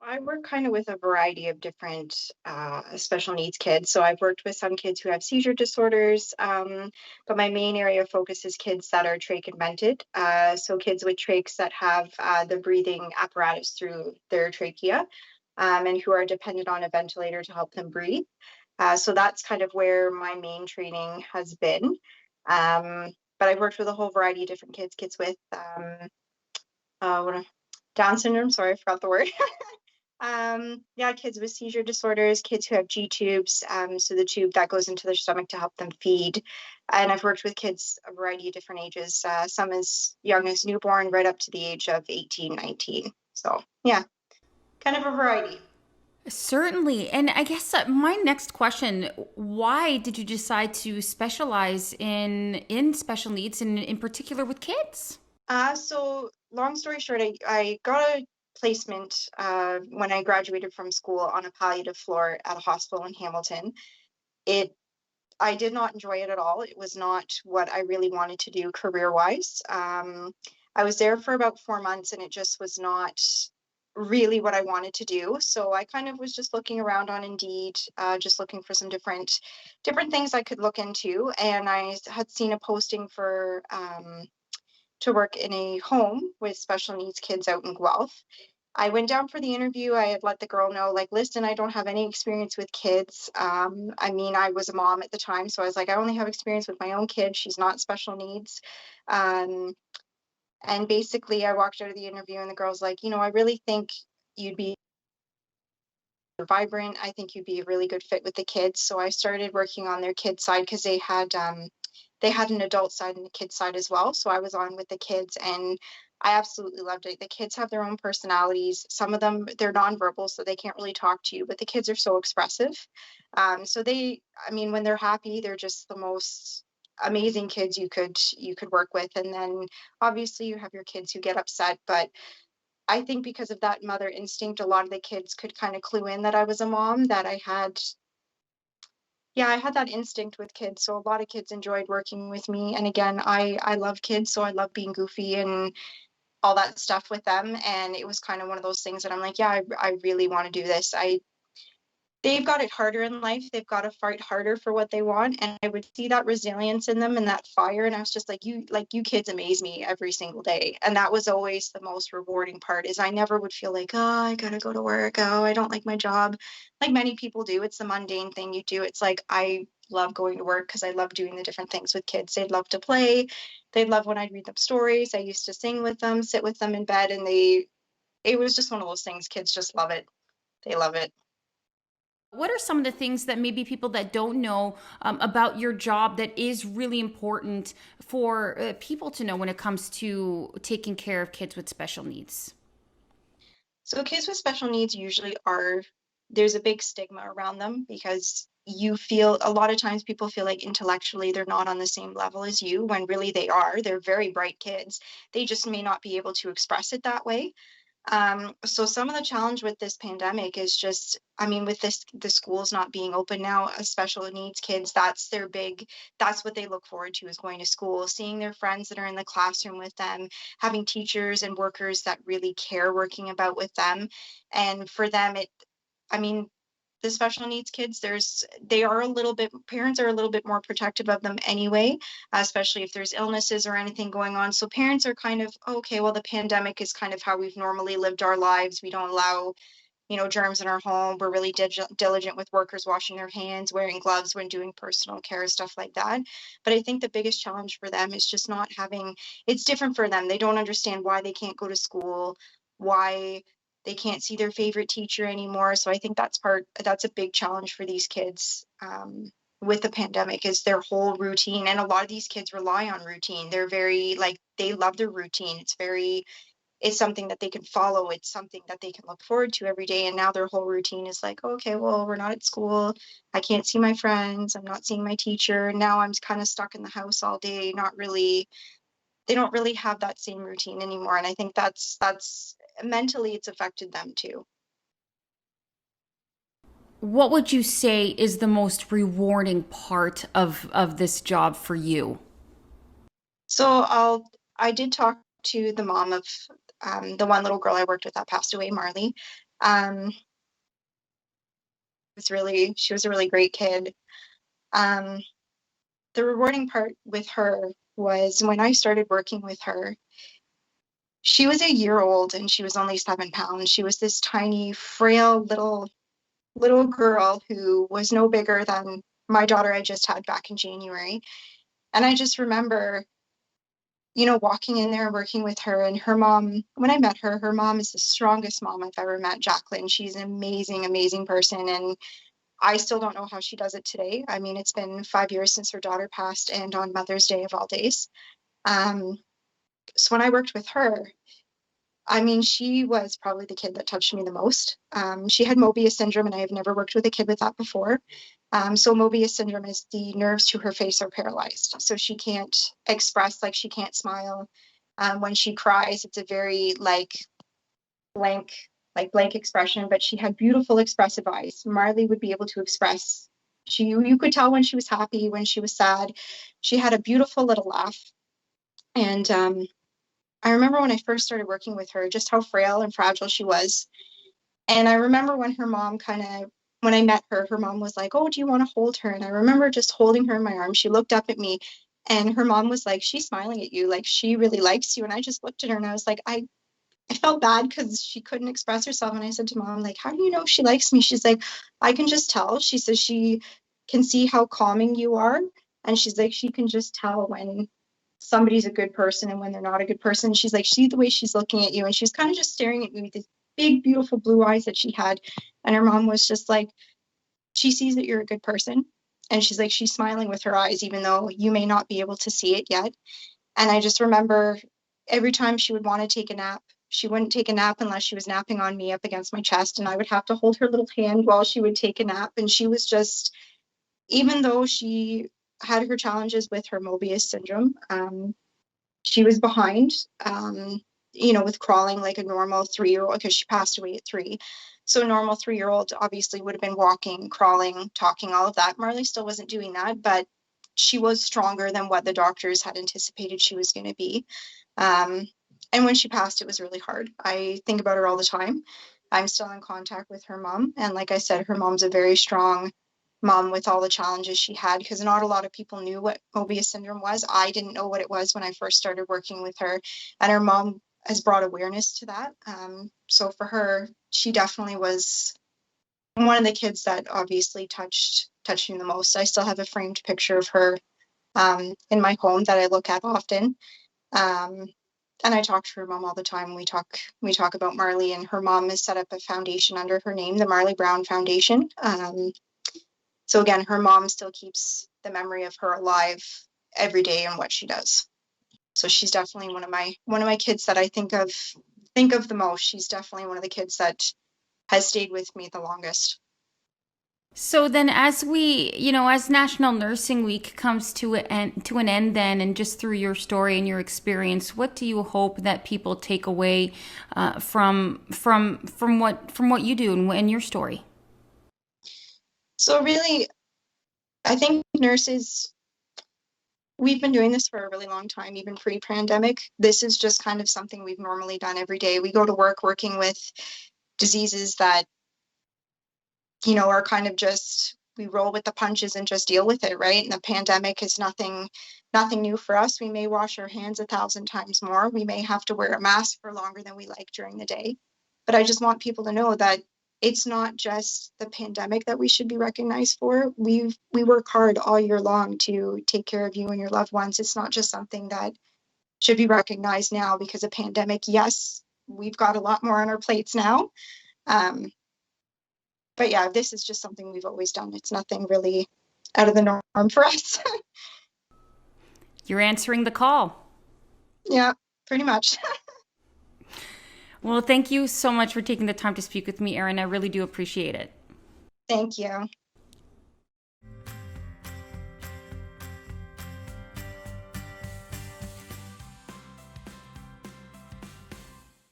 I work kind of with a variety of different special needs kids. So I've worked with some kids who have seizure disorders, but my main area of focus is kids that are trach invented. So kids with trachs that have the breathing apparatus through their trachea, and who are dependent on a ventilator to help them breathe. So that's kind of where my main training has been. But I've worked with a whole variety of different kids, kids with Down syndrome. Sorry, I forgot the word. Yeah, kids with seizure disorders, kids who have G tubes, so the tube that goes into their stomach to help them feed. And I've worked with kids a variety of different ages, some as young as newborn, right up to the age of 18, 19. So yeah, kind of a variety. Certainly. And I guess my next question, why did you decide to specialize in special needs and in particular with kids? So long story short, I got a placement when I graduated from school on a palliative floor at a hospital in Hamilton. It I did not enjoy it at all. It was not what I really wanted to do career-wise. I was there for about 4 months and it just was not really what I wanted to do. So I kind of was just looking around on Indeed, just looking for some different things I could look into. And I had seen a posting for to work in a home with special needs kids out in Guelph. I went down for the interview. I had let the girl know, like, listen, I don't have any experience with kids. I mean, I was a mom at the time, so I was like, I only have experience with my own kid. She's not special needs. Um, and basically, I walked out of the interview, and the girl's like, I really think you'd be vibrant. I think you'd be a really good fit with the kids. So I started working on their kids side because they had an adult side and a kid side as well. So I was on with the kids and I absolutely loved it. The kids have their own personalities. Some of them they're nonverbal, so they can't really talk to you, but the kids are so expressive. So I mean, when they're happy, they're just the most amazing kids you could work with. And then obviously you have your kids who get upset, but I think because of that mother instinct, a lot of the kids could kind of clue in that I was a mom, that I had that instinct with kids. So a lot of kids enjoyed working with me. And again, I love kids, so I love being goofy and all that stuff with them. And it was kind of one of those things that I'm like, yeah, I really want to do this. They've got it harder in life. They've got to fight harder for what they want. And I would see that resilience in them and that fire. And I was just like you kids amaze me every single day. And that was always the most rewarding part is I never would feel like, oh, I gotta go to work. Oh, I don't like my job. Like many people do. It's the mundane thing you do. It's like I love going to work because I love doing the different things with kids. They'd love to play. They'd love when I'd read them stories. I used to sing with them, sit with them in bed, and it was just one of those things. Kids just love it. They love it. What are some of the things that maybe people that don't know about your job that is really important for people to know when it comes to taking care of kids with special needs? So kids with special needs usually are there's a big stigma around them because you feel a lot of times people feel like intellectually they're not on the same level as you when really they are. They're very bright kids. They just may not be able to express it that way. So some of the challenge with this pandemic is just, I mean, with the schools not being open now, special needs kids, that's what they look forward to is going to school, seeing their friends that are in the classroom with them, having teachers and workers that really care working about with them. And for them, I mean, the special needs kids, they are a little bit, parents are a little bit more protective of them anyway, especially if there's illnesses or anything going on. So parents are kind of, okay, well, the pandemic is kind of how we've normally lived our lives. We don't allow, germs in our home. We're really diligent with workers washing their hands, wearing gloves when doing personal care, stuff like that. But I think the biggest challenge for them is just not having, it's different for them. They don't understand why they can't go to school, why they can't see their favorite teacher anymore. So I think that's a big challenge for these kids. With the pandemic is their whole routine. And a lot of these kids rely on routine. They're very like, they love their routine. It's something that they can follow. It's something that they can look forward to every day. And now their whole routine is like, okay, well, we're not at school. I can't see my friends. I'm not seeing my teacher. Now I'm kind of stuck in the house all day, they don't really have that same routine anymore. And I think that's mentally it's affected them too. What would you say is the most rewarding part of this job for you? So I did talk to the mom of the one little girl I worked with that passed away, Marley. Um, she was a really great kid. Um, the rewarding part with her was when I started working with her, she was a year old and she was only 7 pounds. She was this tiny, frail little girl who was no bigger than my daughter I just had back in January. And I just remember, walking in there and working with her and her mom. When I met her, her mom is the strongest mom I've ever met, Jacqueline. She's an amazing, amazing person. And I still don't know how she does it today. I mean, it's been 5 years since her daughter passed and on Mother's Day of all days. Um, so when I worked with her, I mean, she was probably the kid that touched me the most. She had Mobius syndrome, and I have never worked with a kid with that before. So Mobius syndrome is the nerves to her face are paralyzed. So she can't express, like she can't smile. When she cries, it's a very blank, blank expression, but she had beautiful expressive eyes. Marley would be able to express. You could tell when she was happy, when she was sad. She had a beautiful little laugh. And I remember when I first started working with her, just how frail and fragile she was. And I remember when when I met her, her mom was like, "Oh, do you want to hold her?" And I remember just holding her in my arms. She looked up at me and her mom was like, "She's smiling at you. Like she really likes you." And I just looked at her and I was like, I felt bad because she couldn't express herself. And I said to mom, like, "How do you know she likes me?" She's like, "I can just tell." She says she can see how calming you are. And she's like, she can just tell when somebody's a good person and when they're not a good person. She's like, see the way she's looking at you. And she's kind of just staring at me with these big, beautiful blue eyes that she had. And her mom was just like, she sees that you're a good person. And she's like, she's smiling with her eyes, even though you may not be able to see it yet. And I just remember every time she would want to take a nap, she wouldn't take a nap unless she was napping on me up against my chest. And I would have to hold her little hand while she would take a nap. And she was just, even though she had her challenges with her Mobius syndrome, she was behind, with crawling like a normal 3-year-old because she passed away at 3. So a normal 3-year-old obviously would have been walking, crawling, talking, all of that. Marley still wasn't doing that, but she was stronger than what the doctors had anticipated she was going to be. And when she passed, it was really hard. I think about her all the time. I'm still in contact with her mom. And like I said, her mom's a very strong mom with all the challenges she had because not a lot of people knew what Mobius syndrome was. I didn't know what it was when I first started working with her. And her mom has brought awareness to that. So for her, she definitely was one of the kids that obviously touched me the most. I still have a framed picture of her in my home that I look at often. And I talk to her mom all the time. We talk about Marley, and her mom has set up a foundation under her name, the Marley Brown Foundation. So again, her mom still keeps the memory of her alive every day and what she does. So she's definitely one of my kids that I think of the most. She's definitely one of the kids that has stayed with me the longest. So then, as as National Nursing Week comes to an end, then, and just through your story and your experience, what do you hope that people take away from what you do and your story? So really, I think nurses, we've been doing this for a really long time, even pre-pandemic. This is just kind of something we've normally done every day. We go to work working with diseases that, are kind of just, we roll with the punches and just deal with it, right? And the pandemic is nothing new for us. We may wash our hands 1,000 times more. We may have to wear a mask for longer than we like during the day. But I just want people to know that it's not just the pandemic that we should be recognized for. We work hard all year long to take care of you and your loved ones. It's not just something that should be recognized now because of pandemic. Yes, we've got a lot more on our plates now. But yeah, this is just something we've always done. It's nothing really out of the norm for us. You're answering the call. Yeah, pretty much. Well, thank you so much for taking the time to speak with me, Erin. I really do appreciate it. Thank you.